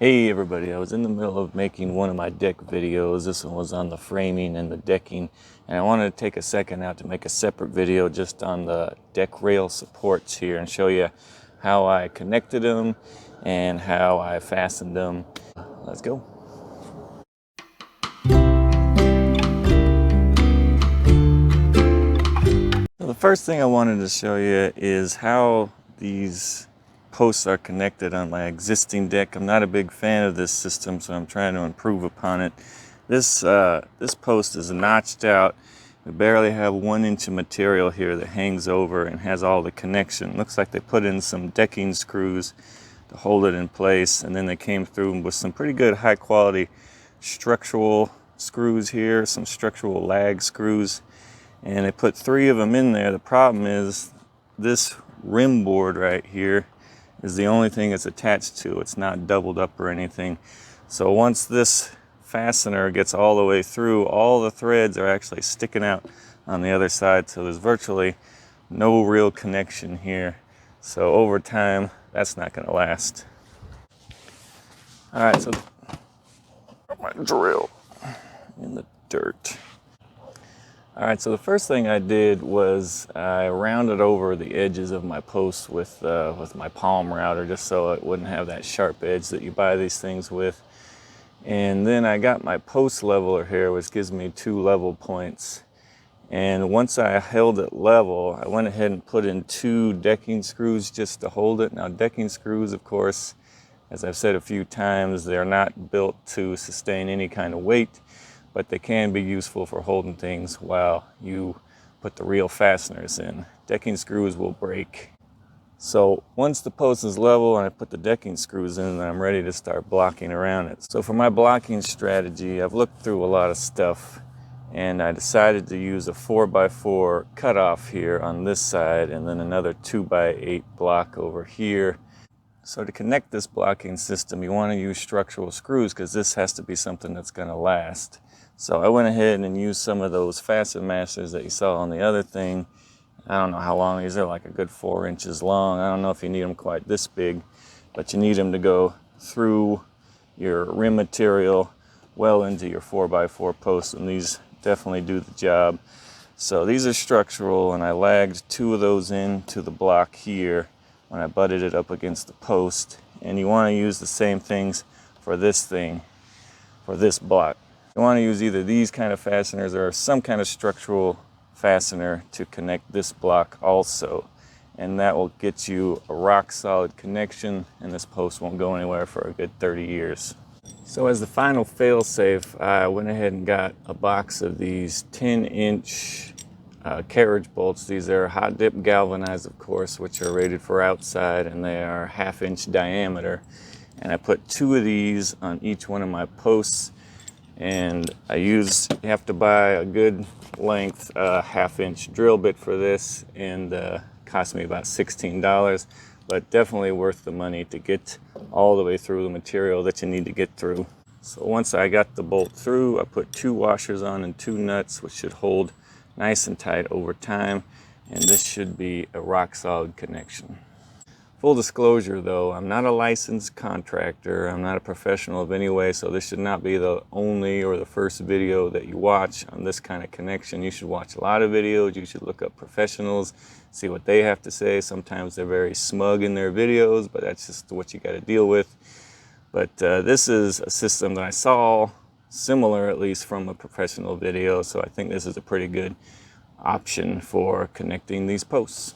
Hey everybody, I was in the middle of making one of my deck videos. This one was on the framing and the decking, and I wanted to take a second out to make a separate video just on the deck rail supports here and show you how I connected them and how I fastened them. Let's go. So the first thing I wanted to show you is how these posts are connected on my existing deck. I'm not a big fan of this system, so I'm trying to improve upon it. This post is notched out. We barely have 1 inch of material here that hangs over and has all the connection. Looks like they put in some decking screws to hold it in place, and then they came through with some pretty good high quality structural screws here, some structural lag screws, and they put 3 of them in there. The problem is this rim board right here is the only thing it's attached to. It's not doubled up or anything. So once this fastener gets all the way through, all the threads are actually sticking out on the other side, so there's virtually no real connection here. So over time, that's not going to last. All right, so my drill in the dirt. All right, so the first thing I did was I rounded over the edges of my posts with my palm router, just so it wouldn't have that sharp edge that you buy these things with. And then I got my post leveler here, which gives me 2 level points. And once I held it level, I went ahead and put in 2 decking screws just to hold it. Now, decking screws, of course, as I've said a few times, they're not built to sustain any kind of weight, but they can be useful for holding things while you put the real fasteners in. Decking screws will break. So once the post is level and I put the decking screws in, I'm ready to start blocking around it. So for my blocking strategy, I've looked through a lot of stuff, and I decided to use a 4x4 cutoff here on this side and then another 2x8 block over here. So to connect this blocking system, you want to use structural screws because this has to be something that's going to last. So I went ahead and used some of those fasten masters that you saw on the other thing. I don't know how long these are, like a good 4 inches long. I don't know if you need them quite this big, but you need them to go through your rim material well into your 4x4 post, and these definitely do the job. So these are structural, and I lagged 2 of those into the block here when I butted it up against the post. And you want to use the same things for this thing, for this block. You want to use either these kind of fasteners or some kind of structural fastener to connect this block also, and that will get you a rock solid connection, and this post won't go anywhere for a good 30 years. So as the final fail-safe, I went ahead and got a box of these 10-inch carriage bolts. These are hot dip galvanized, of course, which are rated for outside, and they are 1/2 inch diameter. And I put 2 of these on each one of my posts, and you have to buy a good length 1/2 inch drill bit for this, and cost me about $16, but definitely worth the money to get all the way through the material that you need to get through. So once I got the bolt through, I put 2 washers on and 2 nuts, which should hold nice and tight over time, and this should be a rock solid connection. Full disclosure though, I'm not a licensed contractor, I'm not a professional of any way, so this should not be the only or the first video that you watch on this kind of connection. You should watch a lot of videos, you should look up professionals, see what they have to say. Sometimes they're very smug in their videos, but that's just what you got to deal with. But this is a system that I saw similar, at least from a professional video, so I think this is a pretty good option for connecting these posts.